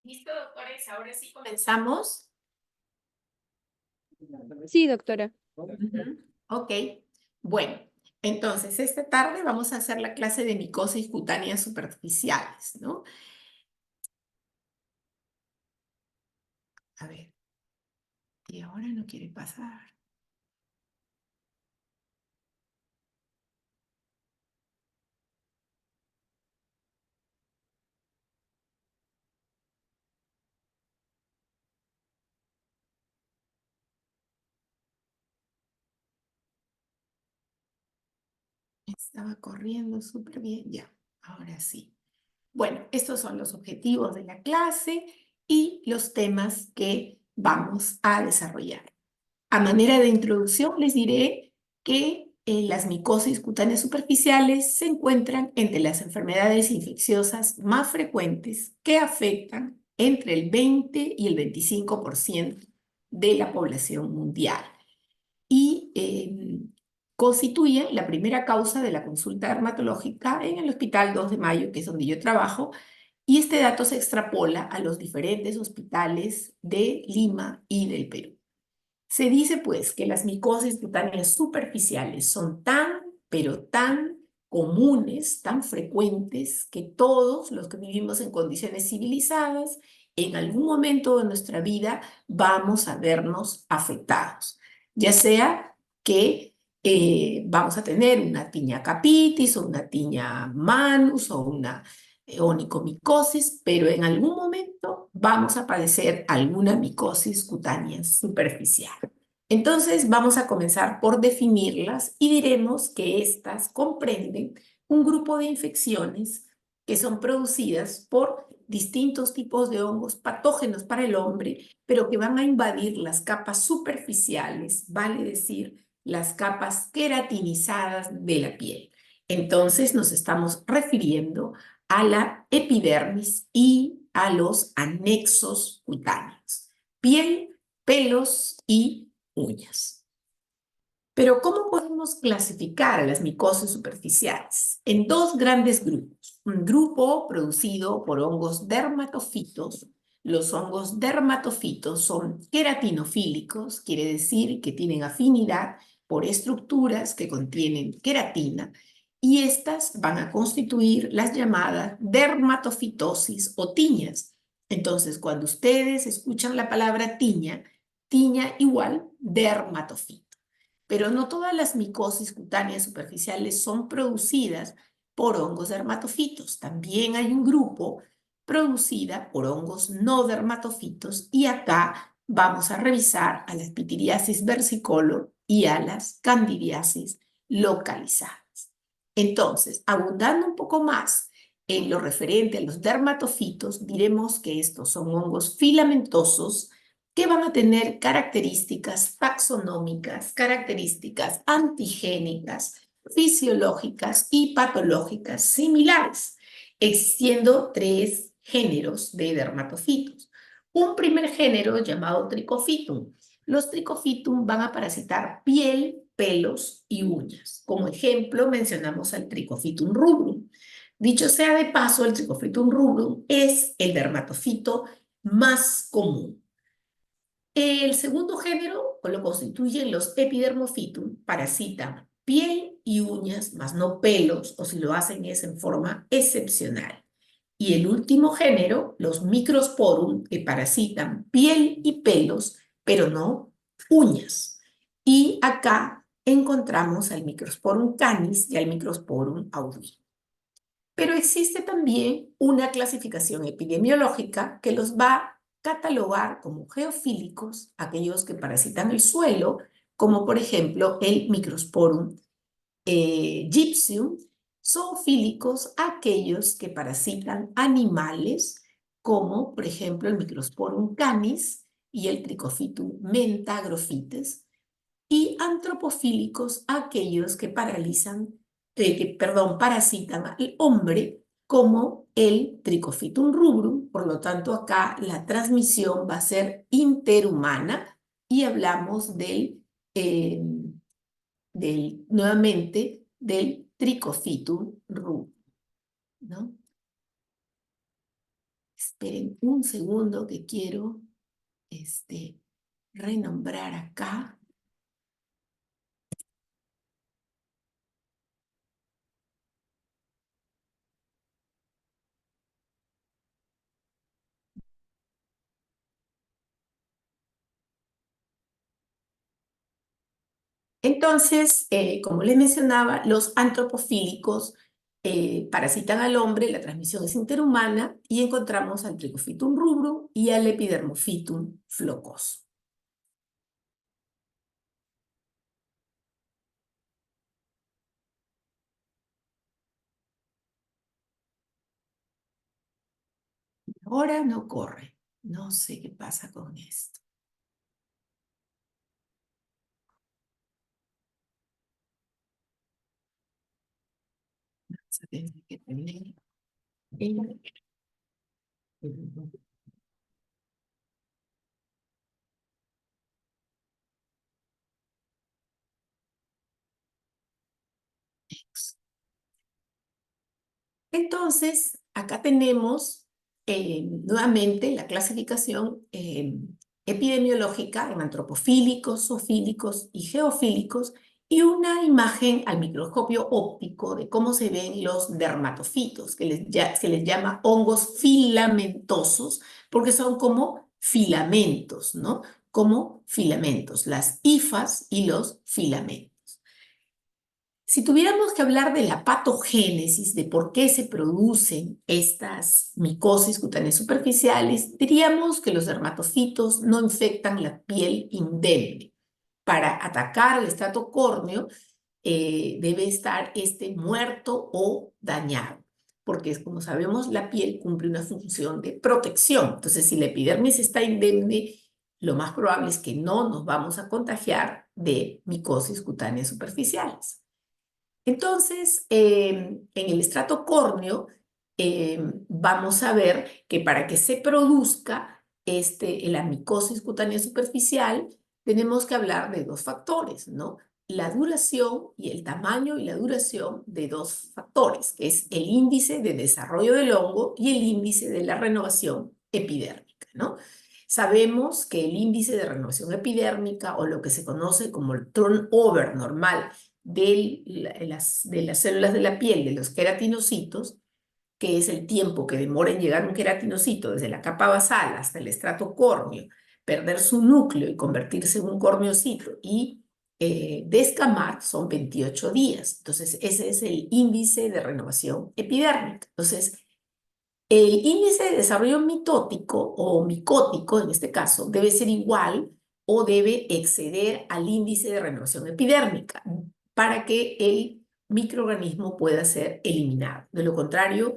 Listo, doctores, ahora sí comenzamos. Sí, doctora. Ujú. Ok, bueno, entonces esta tarde vamos a hacer la clase de micosis cutáneas superficiales, ¿no? A ver, y ahora no quiere pasar. Estaba corriendo súper bien, ya, ahora sí. Bueno, estos son los objetivos de la clase y los temas que vamos a desarrollar. A manera de introducción, les diré que las micosis cutáneas superficiales se encuentran entre las enfermedades infecciosas más frecuentes que afectan entre el 20 y el 25% de la población mundial y constituyen la primera causa de la consulta dermatológica en el Hospital 2 de Mayo, que es donde yo trabajo, y este dato se extrapola a los diferentes hospitales de Lima y del Perú. Se dice pues que las micosis cutáneas superficiales son tan, pero tan comunes, tan frecuentes, que todos los que vivimos en condiciones civilizadas, en algún momento de nuestra vida vamos a vernos afectados, ya sea que vamos a tener una tiña capitis o una tiña manus o una onicomicosis, pero en algún momento vamos a padecer alguna micosis cutánea superficial. Entonces vamos a comenzar por definirlas y diremos que estas comprenden un grupo de infecciones que son producidas por distintos tipos de hongos patógenos para el hombre, pero que van a invadir las capas superficiales, vale decir, las capas queratinizadas de la piel. Entonces nos estamos refiriendo a la epidermis y a los anexos cutáneos, piel, pelos y uñas. Pero ¿cómo podemos clasificar a las micosis superficiales? En dos grandes grupos. Un grupo producido por hongos dermatofitos. Los hongos dermatofitos son queratinofílicos, quiere decir que tienen afinidad por estructuras que contienen queratina, y estas van a constituir las llamadas dermatofitosis o tiñas. Entonces, cuando ustedes escuchan la palabra tiña, tiña igual dermatofito. Pero no todas las micosis cutáneas superficiales son producidas por hongos dermatofitos. También hay un grupo producida por hongos no dermatofitos y acá vamos a revisar a las pitiriasis versicolor y a las candidiasis localizadas. Entonces, abundando un poco más en lo referente a los dermatofitos, diremos que estos son hongos filamentosos que van a tener características taxonómicas, características antigénicas, fisiológicas y patológicas similares, existiendo tres géneros de dermatofitos. Un primer género llamado tricofitum. Los tricofitum van a parasitar piel, pelos y uñas. Como ejemplo, mencionamos al tricofitum rubrum. Dicho sea de paso, el tricofitum rubrum es el dermatofito más común. El segundo género lo constituyen los epidermofitum, parasitan piel y uñas, más no pelos, o si lo hacen es en forma excepcional. Y el último género, los microsporum, que parasitan piel y pelos, pero no uñas. Y acá encontramos al Microsporum canis y al Microsporum audui. Pero existe también una clasificación epidemiológica que los va a catalogar como geofílicos, aquellos que parasitan el suelo, como por ejemplo el Microsporum gypsum, zoofílicos aquellos que parasitan animales, como por ejemplo el Microsporum canis y el Trichophytum mentagrophytes, y antropofílicos aquellos que parasitan al hombre, como el Trichophytum rubrum. Por lo tanto, acá la transmisión va a ser interhumana y hablamos nuevamente del Trichophytum rubrum, ¿no? Esperen un segundo que quiero renombrar acá. Entonces, como les mencionaba, los antropofílicos parasitan al hombre, la transmisión es interhumana y encontramos al Trichophytum rubrum y al Epidermophytum flocoso. Ahora no corre. No sé qué pasa con esto. Vamos a tener que tener Entonces, acá tenemos nuevamente la clasificación epidemiológica en antropofílicos, zoofílicos y geofílicos y una imagen al microscopio óptico de cómo se ven los dermatofitos, se les llama hongos filamentosos, porque son como filamentos, ¿no? Como filamentos, las hifas y los filamentos. Si tuviéramos que hablar de la patogénesis, de por qué se producen estas micosis cutáneas superficiales, diríamos que los dermatofitos no infectan la piel indemne. Para atacar el estrato córneo, debe estar muerto o dañado, porque como sabemos, la piel cumple una función de protección. Entonces, si la epidermis está indemne, lo más probable es que no nos vamos a contagiar de micosis cutáneas superficiales. Entonces, en el estrato córneo, vamos a ver que para que se produzca la micosis cutánea superficial, tenemos que hablar de dos factores, ¿no? La duración y el tamaño y la duración de dos factores, que es el índice de desarrollo del hongo y el índice de la renovación epidérmica, ¿no? Sabemos que el índice de renovación epidérmica, o lo que se conoce como el turnover normal, de las células de la piel, de los queratinocitos, que es el tiempo que demora en llegar un queratinocito desde la capa basal hasta el estrato córneo, perder su núcleo y convertirse en un corneocito y descamar, son 28 días. Entonces, ese es el índice de renovación epidérmica. Entonces, el índice de desarrollo mitótico o micótico, en este caso, debe ser igual o debe exceder al índice de renovación epidérmica para que el microorganismo pueda ser eliminado. De lo contrario,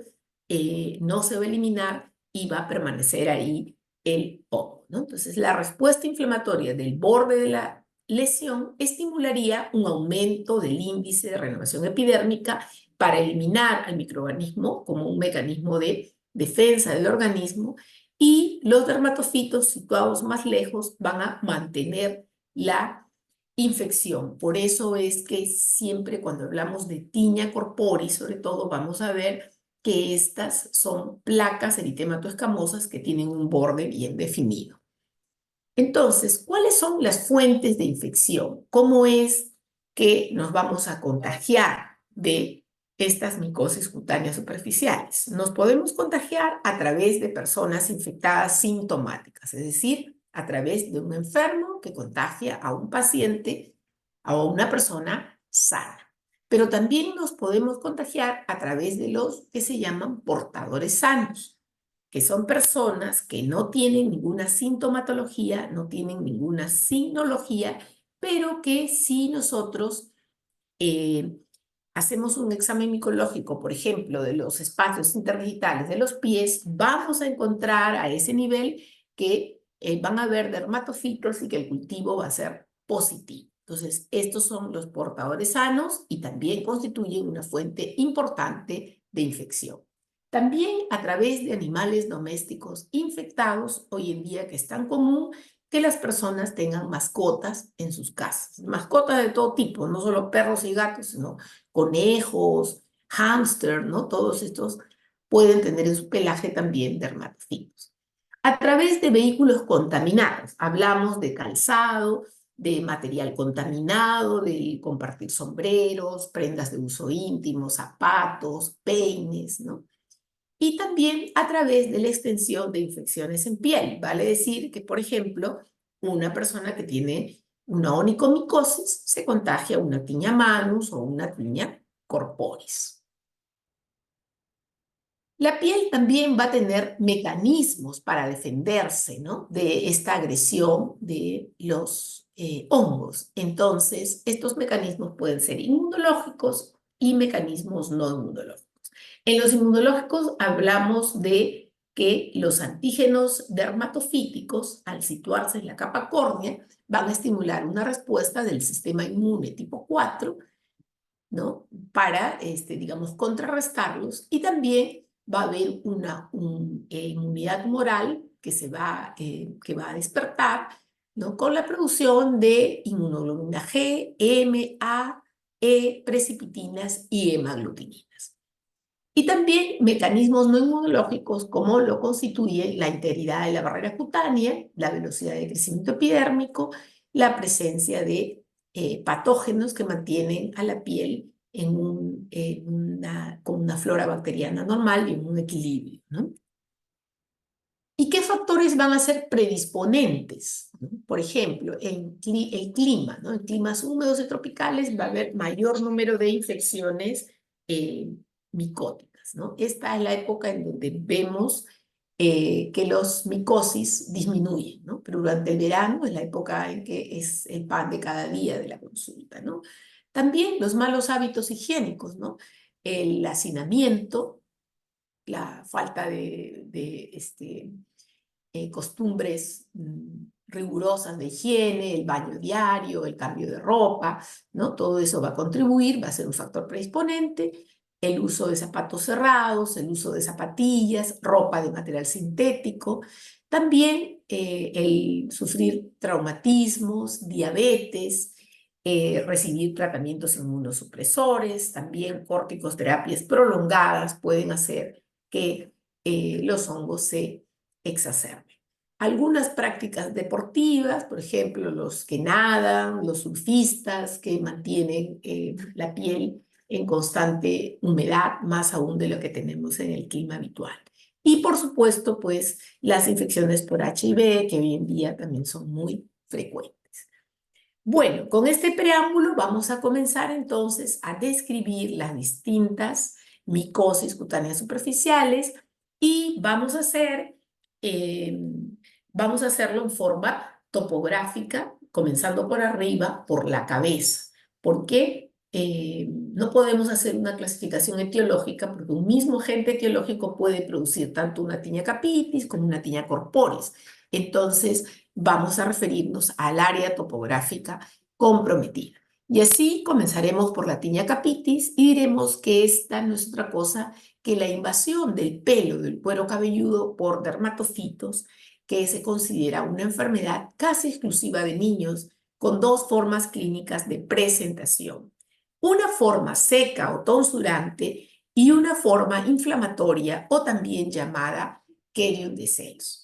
no se va a eliminar y va a permanecer ahí el hongo, ¿no? Entonces, la respuesta inflamatoria del borde de la lesión estimularía un aumento del índice de renovación epidérmica para eliminar al microorganismo como un mecanismo de defensa del organismo, y los dermatofitos situados más lejos van a mantener la infección. Por eso es que siempre cuando hablamos de tiña corporis, sobre todo, vamos a ver que estas son placas eritematoescamosas que tienen un borde bien definido. Entonces, ¿cuáles son las fuentes de infección? ¿Cómo es que nos vamos a contagiar de estas micosis cutáneas superficiales? Nos podemos contagiar a través de personas infectadas sintomáticas, es decir, a través de un enfermo que contagia a un paciente, a una persona sana. Pero también nos podemos contagiar a través de los que se llaman portadores sanos, que son personas que no tienen ninguna sintomatología, no tienen ninguna signología, pero que si nosotros hacemos un examen micológico, por ejemplo, de los espacios interdigitales de los pies, vamos a encontrar a ese nivel que van a haber dermatofitos y que el cultivo va a ser positivo. Entonces, estos son los portadores sanos y también constituyen una fuente importante de infección. También a través de animales domésticos infectados, hoy en día que es tan común que las personas tengan mascotas en sus casas. Mascotas de todo tipo, no solo perros y gatos, sino conejos, hámster, ¿no? Todos estos pueden tener en su pelaje también dermatofitos. A través de vehículos contaminados, hablamos de calzado, de material contaminado, de compartir sombreros, prendas de uso íntimo, zapatos, peines, ¿no? Y también a través de la extensión de infecciones en piel. Vale decir que, por ejemplo, una persona que tiene una onicomicosis se contagia una tiña manus o una tiña corporis. La piel también va a tener mecanismos para defenderse, ¿no?, de esta agresión de los hongos. Entonces, estos mecanismos pueden ser inmunológicos y mecanismos no inmunológicos. En los inmunológicos hablamos de que los antígenos dermatofíticos, al situarse en la capa córnea, van a estimular una respuesta del sistema inmune tipo 4, ¿no?, para, digamos, contrarrestarlos, y también va a haber una inmunidad humoral que va a despertar, ¿no?, con la producción de inmunoglobulina G, M, A, E, precipitinas y hemaglutininas. Y también mecanismos no inmunológicos como lo constituye la integridad de la barrera cutánea, la velocidad de crecimiento epidérmico, la presencia de patógenos que mantienen a la piel con una flora bacteriana normal y en un equilibrio, ¿no? ¿Y qué factores van a ser predisponentes, ¿no? Por ejemplo, el clima, ¿no? En climas húmedos y tropicales va a haber mayor número de infecciones micóticas, ¿no? Esta es la época en donde vemos que los micosis disminuyen, ¿no? Pero durante el verano es la época en que es el pan de cada día de la consulta, ¿no? También los malos hábitos higiénicos, ¿no? El hacinamiento, la falta de costumbres rigurosas de higiene, el baño diario, el cambio de ropa, ¿no? Todo eso va a contribuir, va a ser un factor predisponente. El uso de zapatos cerrados, el uso de zapatillas, ropa de material sintético. También el sufrir traumatismos, diabetes, recibir tratamientos inmunosupresores, también corticoterapias prolongadas pueden hacer que los hongos se exacerben. Algunas prácticas deportivas, por ejemplo, los que nadan, los surfistas que mantienen la piel en constante humedad, más aún de lo que tenemos en el clima habitual. Y por supuesto, pues las infecciones por HIV, que hoy en día también son muy frecuentes. Bueno, con este preámbulo vamos a comenzar entonces a describir las distintas micosis cutáneas superficiales y vamos a hacerlo en forma topográfica, comenzando por arriba, por la cabeza. ¿Por qué? No podemos hacer una clasificación etiológica porque un mismo agente etiológico puede producir tanto una tiña capitis como una tiña corporis. Entonces, vamos a referirnos al área topográfica comprometida. Y así comenzaremos por la tiña capitis y diremos que esta no es otra cosa que la invasión del pelo del cuero cabelludo por dermatofitos, que se considera una enfermedad casi exclusiva de niños, con dos formas clínicas de presentación. Una forma seca o tonsurante y una forma inflamatoria o también llamada Kerrion de Celso.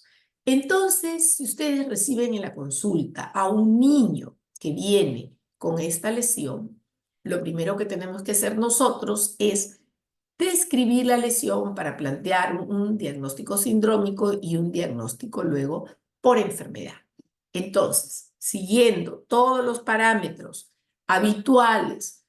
Entonces, si ustedes reciben en la consulta a un niño que viene con esta lesión, lo primero que tenemos que hacer nosotros es describir la lesión para plantear un diagnóstico sindrómico y un diagnóstico luego por enfermedad. Entonces, siguiendo todos los parámetros habituales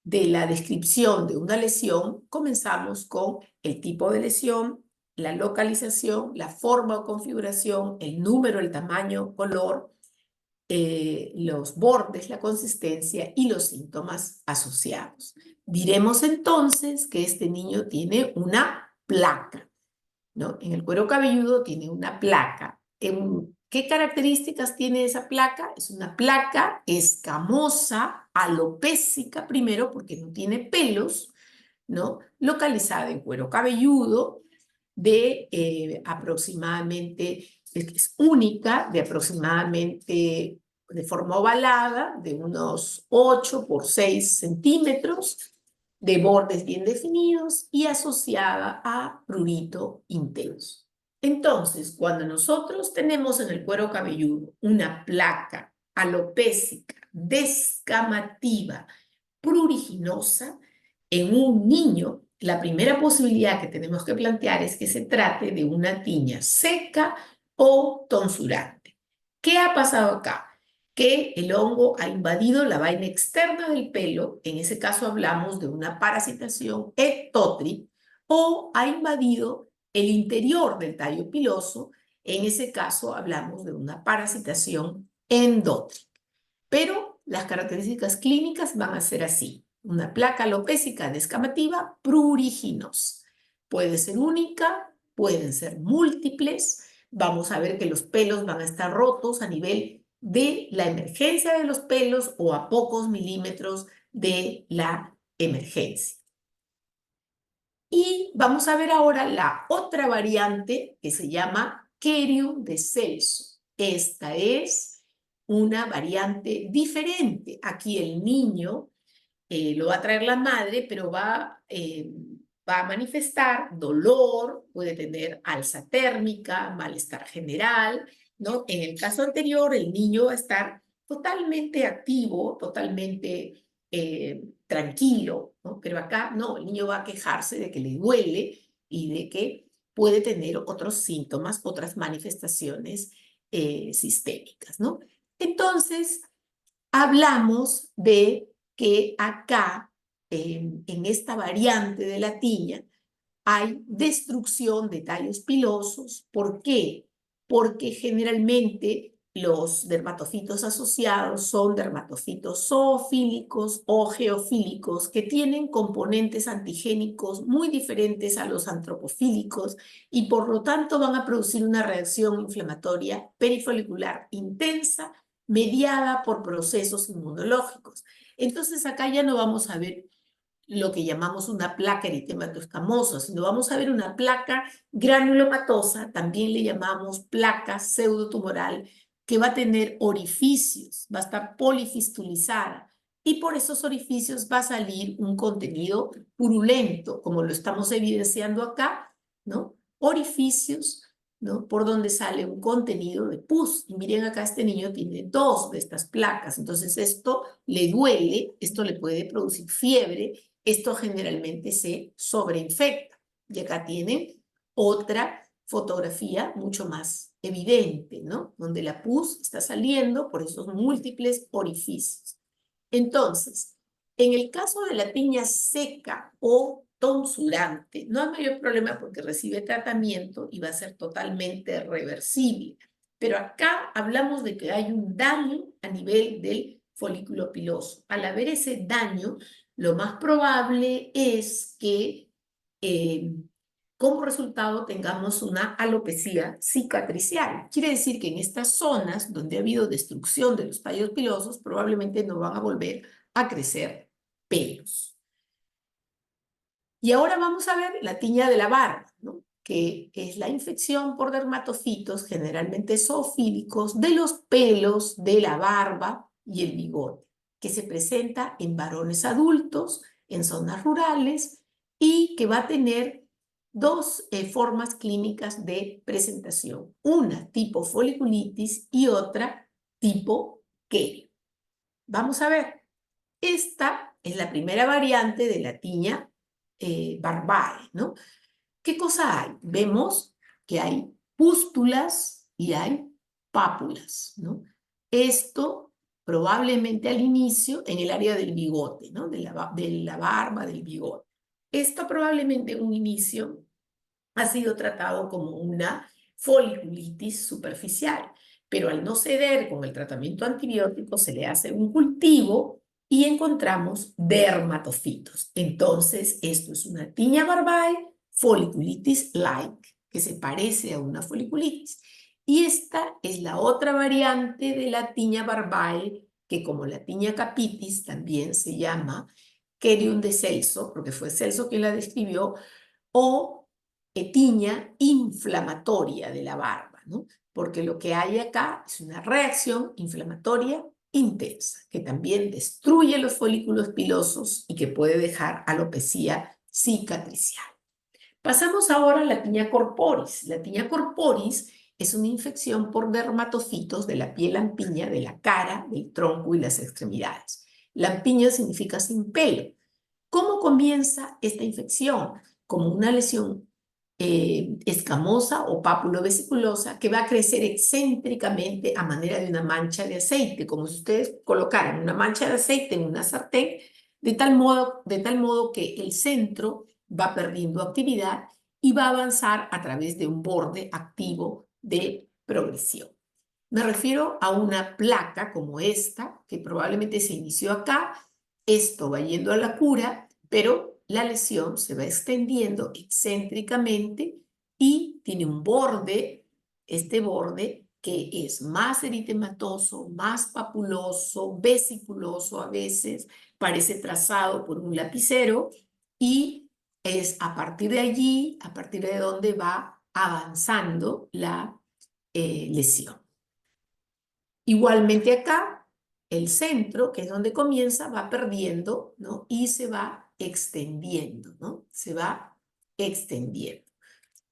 de la descripción de una lesión, comenzamos con el tipo de lesión, la localización, la forma o configuración, el número, el tamaño, color, los bordes, la consistencia y los síntomas asociados. Diremos entonces que este niño tiene una placa, ¿no? En el cuero cabelludo tiene una placa. ¿Qué características tiene esa placa? Es una placa escamosa, alopécica primero, porque no tiene pelos, ¿no? Localizada en cuero cabelludo de aproximadamente, es única, de aproximadamente, de forma ovalada, de unos 8 por 6 centímetros, de bordes bien definidos y asociada a prurito intenso. Entonces, cuando nosotros tenemos en el cuero cabelludo una placa alopécica, descamativa, pruriginosa, en un niño, la primera posibilidad que tenemos que plantear es que se trate de una tiña seca o tonsurante. ¿Qué ha pasado acá? Que el hongo ha invadido la vaina externa del pelo, en ese caso hablamos de una parasitación ectótrica, o ha invadido el interior del tallo piloso, en ese caso hablamos de una parasitación endótrica. Pero las características clínicas van a ser así: una placa alopécica descamativa pruriginosa. Puede ser única, pueden ser múltiples. Vamos a ver que los pelos van a estar rotos a nivel de la emergencia de los pelos o a pocos milímetros de la emergencia. Y vamos a ver ahora la otra variante que se llama Querium de Celso. Esta es una variante diferente. Aquí el niño lo va a traer la madre, pero va a manifestar dolor, puede tener alza térmica, malestar general, ¿no? En el caso anterior, el niño va a estar totalmente activo, totalmente tranquilo, ¿no? Pero acá no, el niño va a quejarse de que le duele y de que puede tener otros síntomas, otras manifestaciones sistémicas, ¿no? Entonces, hablamos de que acá, en esta variante de la tiña, hay destrucción de tallos pilosos. ¿Por qué? Porque generalmente los dermatofitos asociados son dermatofitos zoofílicos o geofílicos que tienen componentes antigénicos muy diferentes a los antropofílicos y por lo tanto van a producir una reacción inflamatoria perifolicular intensa mediada por procesos inmunológicos. Entonces acá ya no vamos a ver lo que llamamos una placa eritematoescamosa, sino vamos a ver una placa granulomatosa, también le llamamos placa pseudotumoral, que va a tener orificios, va a estar polifistulizada, y por esos orificios va a salir un contenido purulento, como lo estamos evidenciando acá, ¿no? Orificios, ¿no? Por donde sale un contenido de pus. Y miren acá, este niño tiene 2 de estas placas, entonces esto le duele, esto le puede producir fiebre, esto generalmente se sobreinfecta. Y acá tienen otra fotografía mucho más evidente, ¿no? Donde la pus está saliendo por esos múltiples orificios. Entonces, en el caso de la tiña seca o tonsurante, no hay mayor problema porque recibe tratamiento y va a ser totalmente reversible. Pero acá hablamos de que hay un daño a nivel del folículo piloso. Al haber ese daño, lo más probable es que como resultado tengamos una alopecia cicatricial. Quiere decir que en estas zonas donde ha habido destrucción de los tallos pilosos, probablemente no van a volver a crecer pelos. Y ahora vamos a ver la tiña de la barba, ¿no? Que es la infección por dermatofitos, generalmente zoofílicos, de los pelos de la barba y el bigote, que se presenta en varones adultos, en zonas rurales, y que va a tener 2 formas clínicas de presentación. Una tipo foliculitis y otra tipo Kerry. Vamos a ver. Esta es la primera variante de la tiña barbae, ¿no? ¿Qué cosa hay? Vemos que hay pústulas y hay pápulas, ¿no? Esto probablemente al inicio en el área del bigote, ¿no? De la barba, del bigote. Esto probablemente en un inicio ha sido tratado como una foliculitis superficial, pero al no ceder con el tratamiento antibiótico se le hace un cultivo y encontramos dermatofitos. Entonces, esto es una tiña barbae foliculitis-like, que se parece a una foliculitis. Y esta es la otra variante de la tiña barbae, que como la tiña capitis también se llama Querium de Celso, porque fue Celso quien la describió, o tiña inflamatoria de la barba, ¿no? Porque lo que hay acá es una reacción inflamatoria intensa, que también destruye los folículos pilosos y que puede dejar alopecia cicatricial. Pasamos ahora a la tiña corporis. La tiña corporis es una infección por dermatofitos de la piel lampiña de la cara, del tronco y las extremidades. Lampiña significa sin pelo. ¿Cómo comienza esta infección? Como una lesión escamosa o pápulo-vesiculosa que va a crecer excéntricamente a manera de una mancha de aceite, como si ustedes colocaran una mancha de aceite en una sartén, de tal modo que el centro va perdiendo actividad y va a avanzar a través de un borde activo de progresión. Me refiero a una placa como esta, que probablemente se inició acá. Esto va yendo a la cura, pero la lesión se va extendiendo excéntricamente y tiene un borde, este borde que es más eritematoso, más papuloso, vesiculoso a veces, parece trazado por un lapicero y es a partir de allí, a partir de donde va avanzando la lesión. Igualmente acá, el centro, que es donde comienza, va perdiendo, ¿no? Y se va extendiendo, ¿no? Se va extendiendo,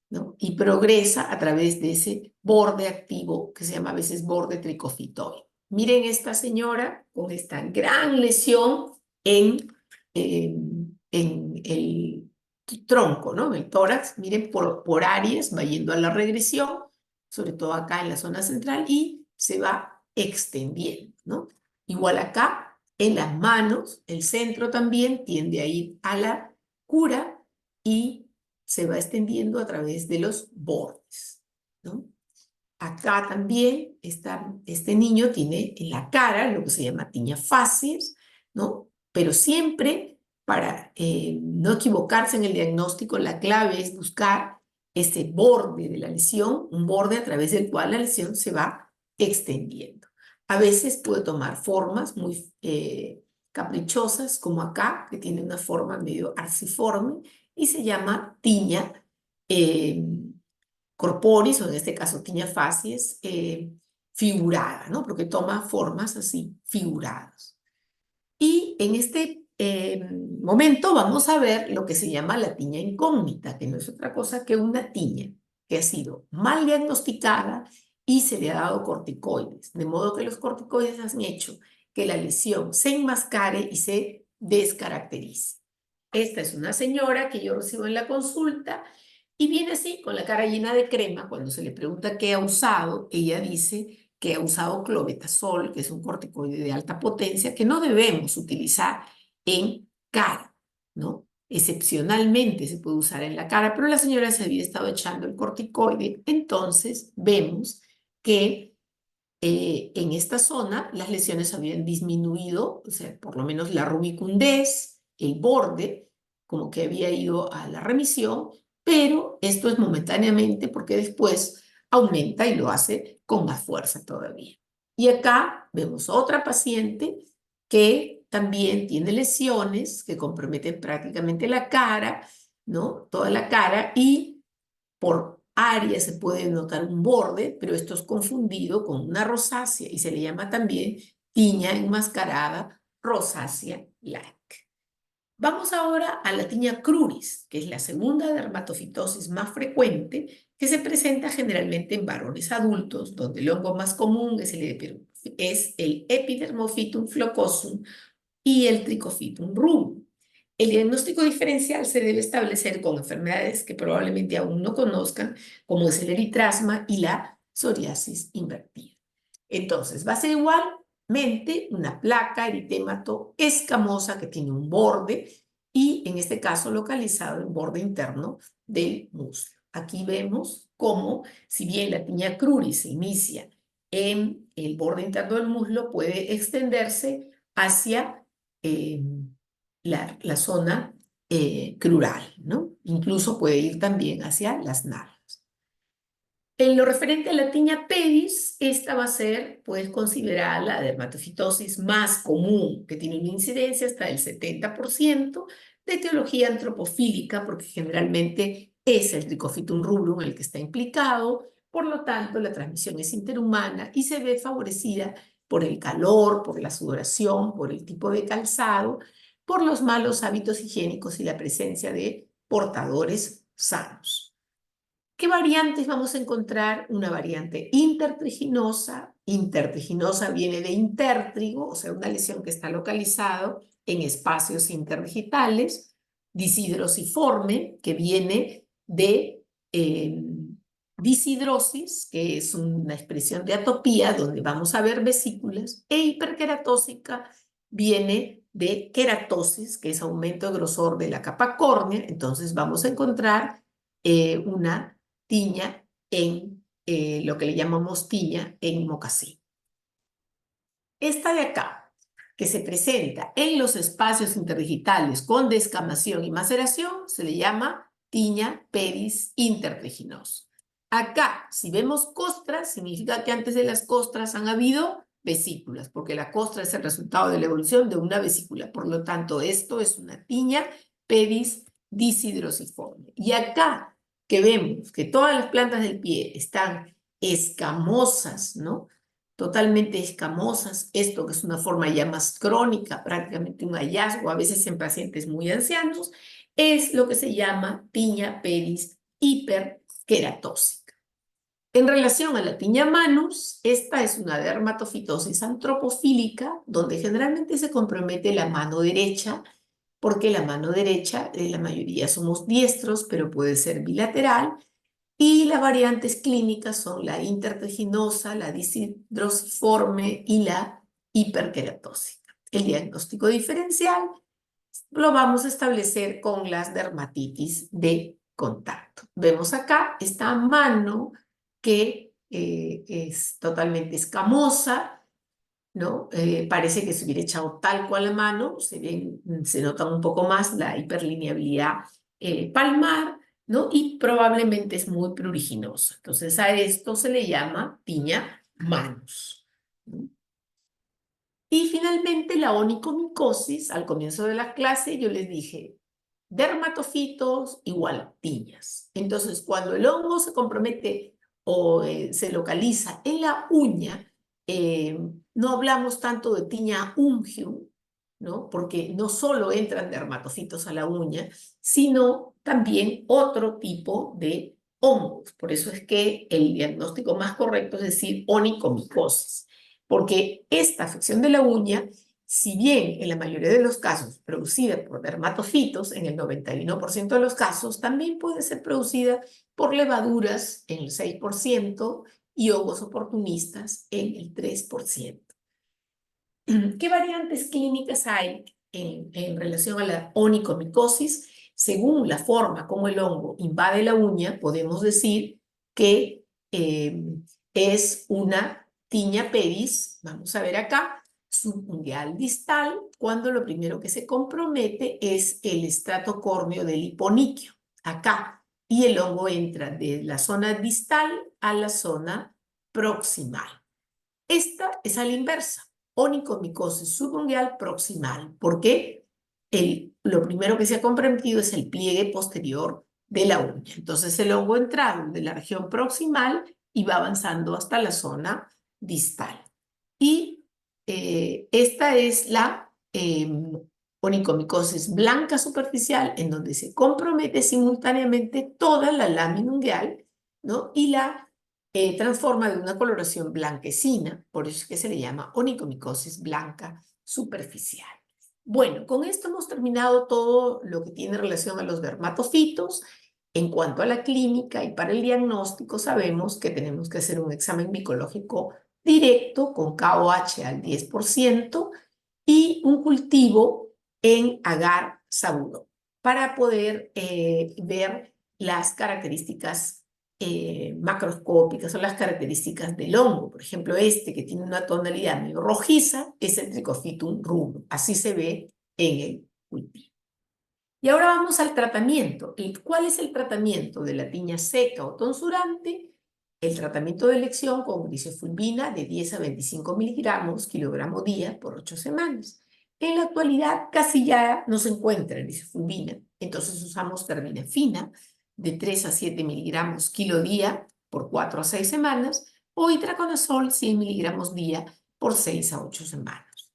¿no? Y progresa a través de ese borde activo que se llama a veces borde tricofitoide. Miren esta señora con esta gran lesión en el tronco, ¿no? En el tórax. Miren, por áreas va yendo a la regresión, sobre todo acá en la zona central, y se va extendiendo, ¿no? Igual acá, en las manos, el centro también tiende a ir a la cura y se va extendiendo a través de los bordes, ¿no? Acá también este niño tiene en la cara lo que se llama tiña facies, ¿no? Pero siempre para no equivocarse en el diagnóstico, la clave es buscar ese borde de la lesión, un borde a través del cual la lesión se va extendiendo. A veces puede tomar formas muy caprichosas, como acá, que tiene una forma medio arciforme, y se llama tiña corporis, o en este caso tiña facies, figurada, ¿no? Porque toma formas así, figuradas. Y en este momento vamos a ver lo que se llama la tiña incógnita, que no es otra cosa que una tiña que ha sido mal diagnosticada y se le ha dado corticoides, de modo que los corticoides han hecho que la lesión se enmascare y se descaracterice. Esta es una señora que yo recibo en la consulta y viene así, con la cara llena de crema. Cuando se le pregunta qué ha usado, ella dice que ha usado clobetasol, que es un corticoide de alta potencia, que no debemos utilizar en cara, ¿no? Excepcionalmente se puede usar en la cara, pero la señora se había estado echando el corticoide. Entonces vemos que en esta zona las lesiones habían disminuido, o sea, por lo menos la rubicundez, el borde, como que había ido a la remisión, pero esto es momentáneamente porque después aumenta y lo hace con más fuerza todavía. Y acá vemos otra paciente que también tiene lesiones que comprometen prácticamente la cara, ¿no? Toda la cara, y por área se puede notar un borde, pero esto es confundido con una rosácea y se le llama también tiña enmascarada rosácea-like. Vamos ahora a la tiña cruris, que es la segunda dermatofitosis más frecuente, que se presenta generalmente en varones adultos, donde el hongo más común es el Epidermophytum flocosum y el Trichophytum rubrum. El diagnóstico diferencial se debe establecer con enfermedades que probablemente aún no conozcan, como es el eritrasma y la psoriasis invertida. Entonces, va a ser igualmente una placa eritémato escamosa que tiene un borde y en este caso localizado en el borde interno del muslo. Aquí vemos cómo, si bien la tiña cruris se inicia en el borde interno del muslo, puede extenderse hacia la zona crural, ¿no? Incluso puede ir también hacia las nalgas. En lo referente a la tiña pedis, esta va a ser, pues, considerada la dermatofitosis más común, que tiene una incidencia hasta del 70% de etiología antropofílica, porque generalmente es el Trichophytum rubrum el que está implicado, por lo tanto la transmisión es interhumana y se ve favorecida por el calor, por la sudoración, por el tipo de calzado, por los malos hábitos higiénicos y la presencia de portadores sanos. ¿Qué variantes vamos a encontrar? Una variante intertriginosa. Intertriginosa viene de intertrigo, o sea, una lesión que está localizado en espacios interdigitales. Disidrosiforme, que viene de disidrosis, que es una expresión de atopía, donde vamos a ver vesículas. E hiperqueratósica viene de queratosis, que es aumento de grosor de la capa córnea. Entonces vamos a encontrar una tiña en lo que le llamamos tiña en mocasín. Esta de acá, que se presenta en los espacios interdigitales con descamación y maceración, se le llama tiña pedis intertriginosa. Acá, si vemos costras, significa que antes de las costras han habido vesículas, porque la costra es el resultado de la evolución de una vesícula. Por lo tanto, esto es una tiña pedis disidrosiforme. Y acá, que vemos que todas las plantas del pie están escamosas, ¿no? Totalmente escamosas, esto que es una forma ya más crónica, prácticamente un hallazgo, a veces en pacientes muy ancianos, es lo que se llama tiña pedis hiperqueratósica. En relación a la tiña manus, esta es una dermatofitosis antropofílica, donde generalmente se compromete la mano derecha, porque la mano derecha, la mayoría somos diestros, pero puede ser bilateral, y las variantes clínicas son la intertriginosa, la disidrosiforme y la hiperqueratósica. El diagnóstico diferencial lo vamos a establecer con las dermatitis de contacto. Vemos acá esta mano que es totalmente escamosa, ¿no? Parece que se hubiera echado tal cual la mano, se nota un poco más la hiperlineabilidad palmar, ¿no? Y probablemente es muy pruriginosa. Entonces a esto se le llama tiña manus, ¿no? Y finalmente la onicomicosis, al comienzo de la clase yo les dije, dermatofitos igual tiñas. Entonces cuando el hongo se compromete o se localiza en la uña, no hablamos tanto de tiña ungium, ¿no? Porque no solo entran dermatofitos a la uña, sino también otro tipo de hongos. Por eso es que el diagnóstico más correcto es decir onicomicosis, porque esta afección de la uña, si bien en la mayoría de los casos producida por dermatofitos, en el 91% de los casos, también puede ser producida por levaduras en el 6% y hongos oportunistas en el 3%. ¿Qué variantes clínicas hay en relación a la onicomicosis? Según la forma como el hongo invade la uña, podemos decir que es una tiña pedis, vamos a ver acá, subungueal distal, cuando lo primero que se compromete es el estrato córneo del hiponiquio, acá, y el hongo entra de la zona distal a la zona proximal. Esta es a la inversa, onicomicosis subungueal proximal, porque lo primero que se ha comprometido es el pliegue posterior de la uña. Entonces el hongo entra de la región proximal y va avanzando hasta la zona distal. Y esta es la onicomicosis blanca superficial, en donde se compromete simultáneamente toda la lámina ungueal, ¿no? Y la transforma de una coloración blanquecina, por eso es que se le llama onicomicosis blanca superficial. Bueno, con esto hemos terminado todo lo que tiene relación a los dermatofitos. En cuanto a la clínica y para el diagnóstico, sabemos que tenemos que hacer un examen micológico directo con KOH al 10% y un cultivo en agar sabudo para poder ver las características macroscópicas o las características del hongo. Por ejemplo, este que tiene una tonalidad medio rojiza es el Trichophytum rubrum. Así se ve en el cultivo. Y ahora vamos al tratamiento. ¿Cuál es el tratamiento de la tiña seca o tonsurante? El tratamiento de elección con grisofulvina de 10 a 25 miligramos kilogramo día por 8 semanas. En la actualidad casi ya no se encuentra grisofulvina, entonces usamos terbinafina de 3 a 7 miligramos kilo día por 4 a 6 semanas o itraconazol 100 miligramos día por 6 a 8 semanas.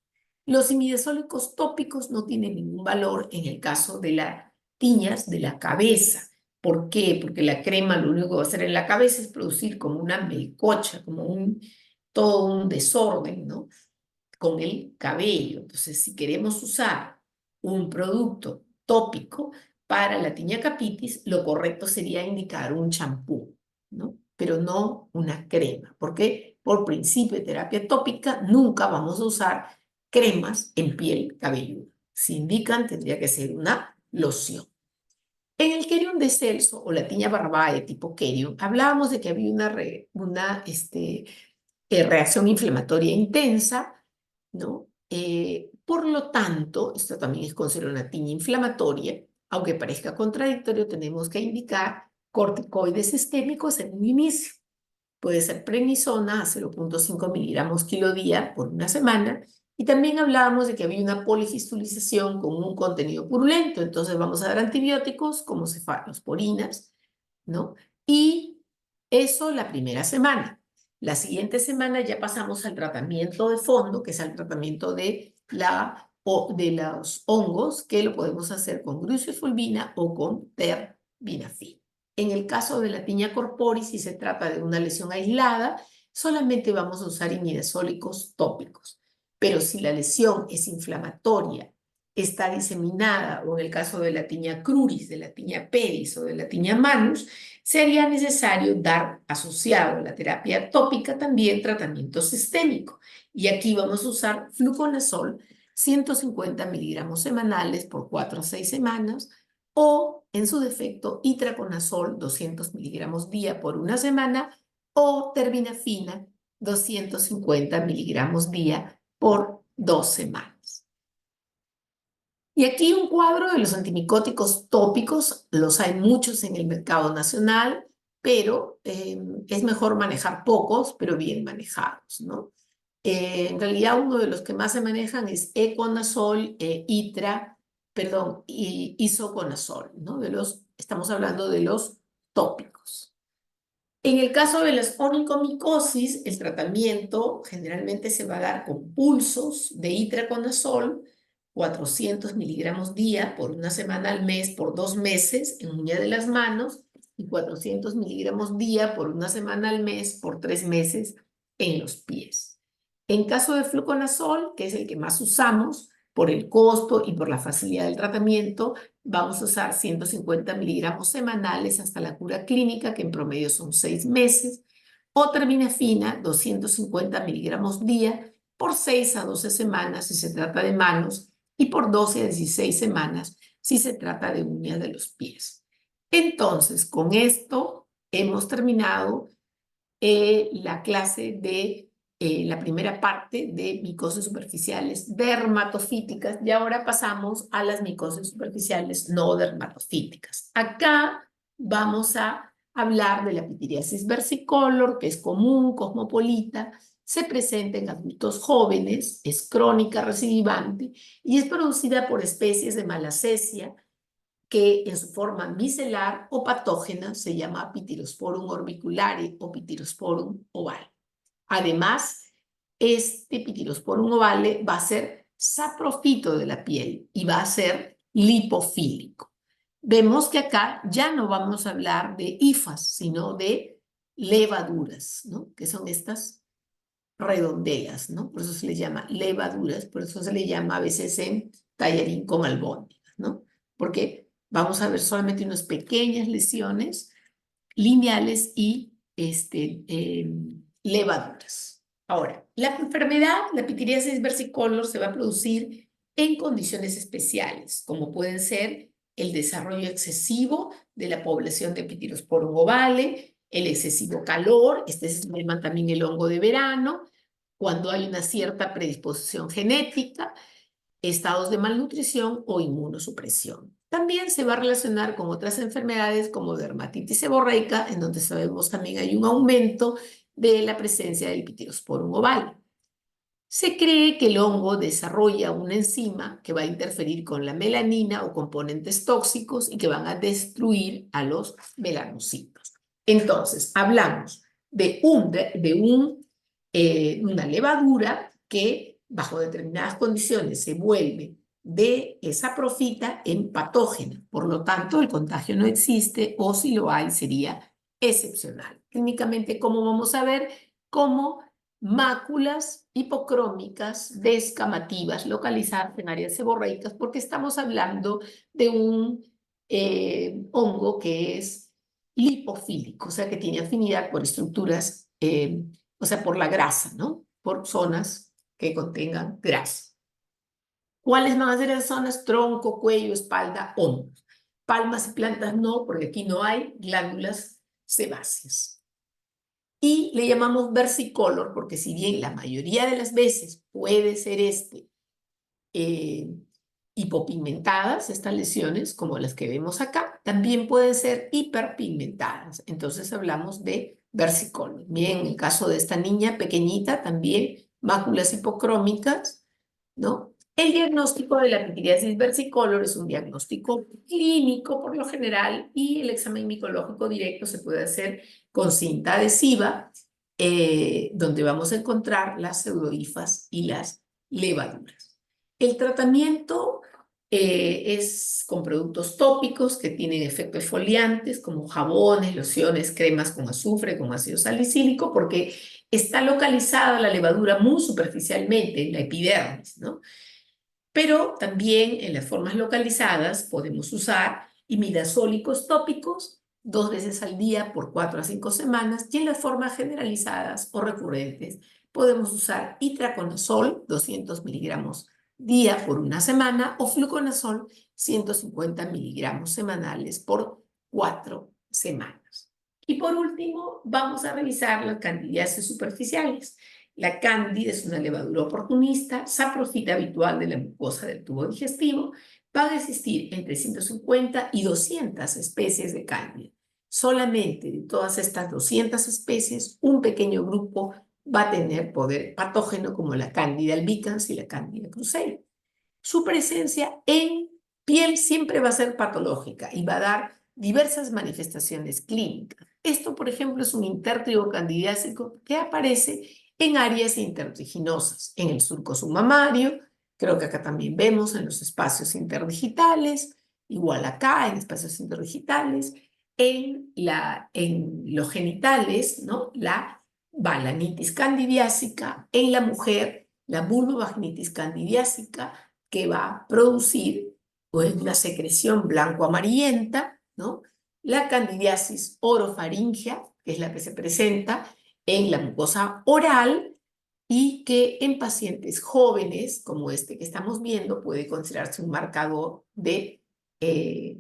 Los imidazólicos tópicos no tienen ningún valor en el caso de las tiñas de la cabeza. ¿Por qué? Porque la crema lo único que va a hacer en la cabeza es producir como una melcocha, como todo un desorden, ¿no? Con el cabello. Entonces, si queremos usar un producto tópico para la tiña capitis, lo correcto sería indicar un champú, ¿no? Pero no una crema, porque por principio de terapia tópica nunca vamos a usar cremas en piel cabelluda. Si indican, tendría que ser una loción. En el Kerion de Celso o la tiña Barbae tipo Kerion, hablábamos de que había una reacción inflamatoria intensa, ¿no? Por lo tanto, esto también es considerado una tiña inflamatoria, aunque parezca contradictorio, tenemos que indicar corticoides sistémicos en un inicio. Puede ser prednisona a 0,5 miligramos kilo día por una semana. Y también hablábamos de que había una polifistulización con un contenido purulento. Entonces vamos a dar antibióticos como cefalosporinas, ¿no? Y eso la primera semana. La siguiente semana ya pasamos al tratamiento de fondo, que es el tratamiento de los hongos, que lo podemos hacer con gruciofulvina o con terbinafina. En el caso de la tiña corporis, si se trata de una lesión aislada, solamente vamos a usar imidazólicos tópicos. Pero si la lesión es inflamatoria, está diseminada, o en el caso de la tiña cruris, de la tiña pedis o de la tiña manus, sería necesario dar asociado a la terapia tópica también tratamiento sistémico. Y aquí vamos a usar fluconazol 150 miligramos semanales por 4 a 6 semanas, o en su defecto itraconazol 200 miligramos día por una semana, o terbinafina 250 miligramos día por 2 semanas. Y aquí un cuadro de los antimicóticos tópicos. Los hay muchos en el mercado nacional, pero es mejor manejar pocos, pero bien manejados, ¿no? En realidad uno de los que más se manejan es econazol, y isoconazol, ¿no? Estamos hablando de los tópicos. En el caso de las onicomicosis, el tratamiento generalmente se va a dar con pulsos de itraconazol, 400 miligramos día por una semana al mes por 2 meses en uña de las manos, y 400 miligramos día por una semana al mes por 3 meses en los pies. En caso de fluconazol, que es el que más usamos por el costo y por la facilidad del tratamiento, vamos a usar 150 miligramos semanales hasta la cura clínica, que en promedio son 6 meses, o terbinafina, 250 miligramos día por 6 a 12 semanas si se trata de manos, y por 12 a 16 semanas si se trata de uñas de los pies. Entonces, con esto hemos terminado la clase de la primera parte de micosis superficiales dermatofíticas, y ahora pasamos a las micosis superficiales no dermatofíticas. Acá vamos a hablar de la pitiriasis versicolor, que es común, cosmopolita, se presenta en adultos jóvenes, es crónica recidivante y es producida por especies de Malassezia, que en su forma micelar o patógena se llama Pityrosporum orbiculare o Pityrosporum ovale. Además, este Pityrosporum ovale va a ser saprofito de la piel y va a ser lipofílico. Vemos que acá ya no vamos a hablar de hifas, sino de levaduras, ¿no? Que son estas redondelas, ¿no? Por eso se les llama levaduras, por eso se le llama a veces en tallarín con albóndigas, ¿no? Porque vamos a ver solamente unas pequeñas lesiones lineales y levaduras. Ahora, la enfermedad, la pitiriasis versicolor, se va a producir en condiciones especiales, como pueden ser el desarrollo excesivo de la población de Pityrosporum ovale, el excesivo calor, se llama también el hongo de verano, cuando hay una cierta predisposición genética, estados de malnutrición o inmunosupresión. También se va a relacionar con otras enfermedades como dermatitis seborreica, en donde sabemos también hay un aumento de la presencia del Pityrosporum ovale. Se cree que el hongo desarrolla una enzima que va a interferir con la melanina o componentes tóxicos y que van a destruir a los melanocitos. Entonces, hablamos de una levadura que bajo determinadas condiciones se vuelve de esa profita en patógena. Por lo tanto, el contagio no existe o si lo hay sería excepcional. Clínicamente, ¿cómo vamos a ver? Como máculas hipocrómicas descamativas localizadas en áreas seborreicas, porque estamos hablando de un hongo que es lipofílico, o sea, que tiene afinidad por estructuras, o sea, por la grasa, ¿no? Por zonas que contengan grasa. ¿Cuáles van a ser las zonas? Tronco, cuello, espalda, hombros. Palmas y plantas no, porque aquí no hay glándulas sebáceas. Y le llamamos versicolor, porque si bien la mayoría de las veces puede ser eh, hipopigmentadas, estas lesiones, como las que vemos acá, también pueden ser hiperpigmentadas. Entonces hablamos de versicolor. Bien, en el caso de esta niña pequeñita, también máculas hipocrómicas, ¿no? El diagnóstico de la pitiriasis versicolor es un diagnóstico clínico por lo general y el examen micológico directo se puede hacer con cinta adhesiva, donde vamos a encontrar las pseudohifas y las levaduras. El tratamiento es con productos tópicos que tienen efectos exfoliantes como jabones, lociones, cremas con azufre, con ácido salicílico, porque está localizada la levadura muy superficialmente en la epidermis, ¿no? Pero también en las formas localizadas podemos usar imidazólicos tópicos 2 veces al día por 4 a 5 semanas y en las formas generalizadas o recurrentes podemos usar itraconazol 200 miligramos día por 1 semana o fluconazol 150 miligramos semanales por 4 semanas. Y por último, vamos a revisar las candidiasis superficiales. La cándida es una levadura oportunista, saprofita habitual de la mucosa del tubo digestivo. Van a existir entre 150 y 200 especies de cándida. Solamente de todas estas 200 especies, un pequeño grupo va a tener poder patógeno como la cándida albicans y la cándida cruzei. Su presencia en piel siempre va a ser patológica y va a dar diversas manifestaciones clínicas. Esto, por ejemplo, es un intértrigo candidiásico que aparece en áreas interdiginosas, en el surco submamario, creo que acá también vemos en los espacios interdigitales, igual acá en espacios interdigitales, en los genitales, ¿no? La balanitis candidiásica, en la mujer, la vulvovaginitis candidiásica, que va a producir pues, una secreción blanco-amarillenta, ¿no? La candidiasis orofaringea, que es la que se presenta en la mucosa oral y que en pacientes jóvenes, como este que estamos viendo, puede considerarse eh,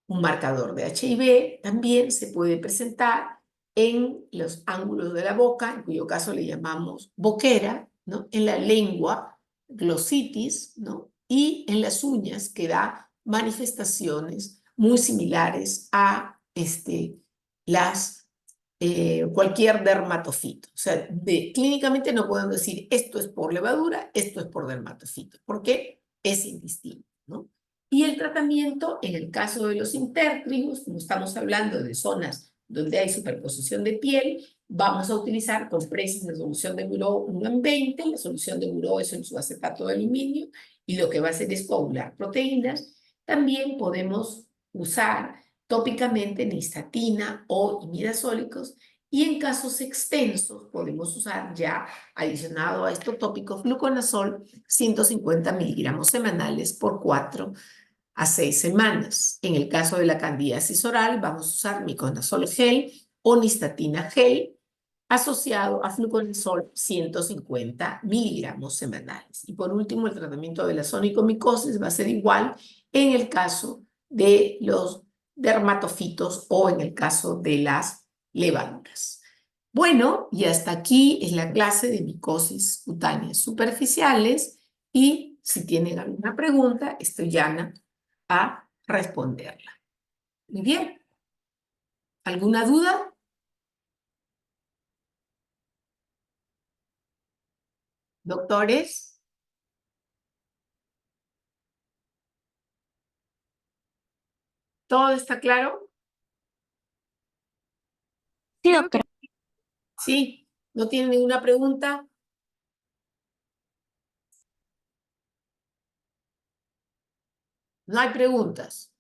un marcador de HIV. También se puede presentar en los ángulos de la boca, en cuyo caso le llamamos boquera, ¿no? En la lengua, glositis, ¿no? Y en las uñas, que da manifestaciones muy similares a cualquier dermatofito. O sea, clínicamente no podemos decir esto es por levadura, esto es por dermatofito, porque es indistinto, ¿no? Y el tratamiento, en el caso de los intértrigos, como estamos hablando de zonas donde hay superposición de piel, vamos a utilizar compresas de solución de buró 1 en 20, la solución de buró es en su acetato de aluminio, y lo que va a hacer es coagular proteínas. También podemos usar tópicamente nistatina o imidazólicos, y en casos extensos podemos usar ya, adicionado a estos tópicos, fluconazol 150 miligramos semanales por 4 a 6 semanas. En el caso de la candidiasis oral, vamos a usar miconazol gel o nistatina gel asociado a fluconazol 150 miligramos semanales. Y por último, el tratamiento de la sonicomicosis va a ser igual en el caso de los dermatofitos o en el caso de las levaduras. Bueno, y hasta aquí es la clase de micosis cutáneas superficiales y si tienen alguna pregunta, estoy llana a responderla. Muy bien. ¿Alguna duda? Doctores, ¿todo está claro? Sí, doctora. Sí. ¿No tienen ninguna pregunta? No hay preguntas.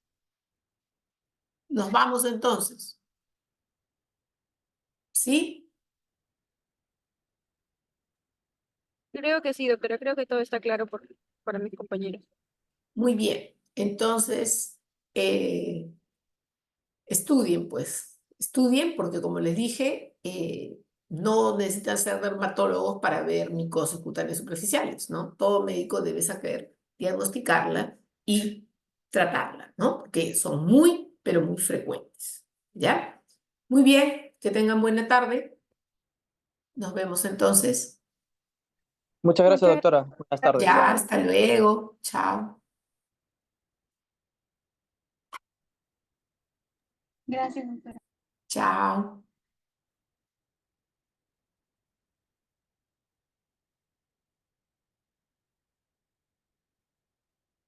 Nos vamos entonces. ¿Sí? Creo que sí, doctora, creo que todo está claro para mis compañeros. Muy bien. Entonces, estudien, pues. Estudien porque, como les dije, no necesitan ser dermatólogos para ver micosis cutáneas superficiales, ¿no? Todo médico debe saber diagnosticarla y tratarla, ¿no? Porque son muy, pero muy frecuentes. ¿Ya? Muy bien. Que tengan buena tarde. Nos vemos entonces. Muchas gracias, Muchas doctora. Buenas tardes. Ya, gracias. hasta luego. Chao. Gracias, doctora. Chao.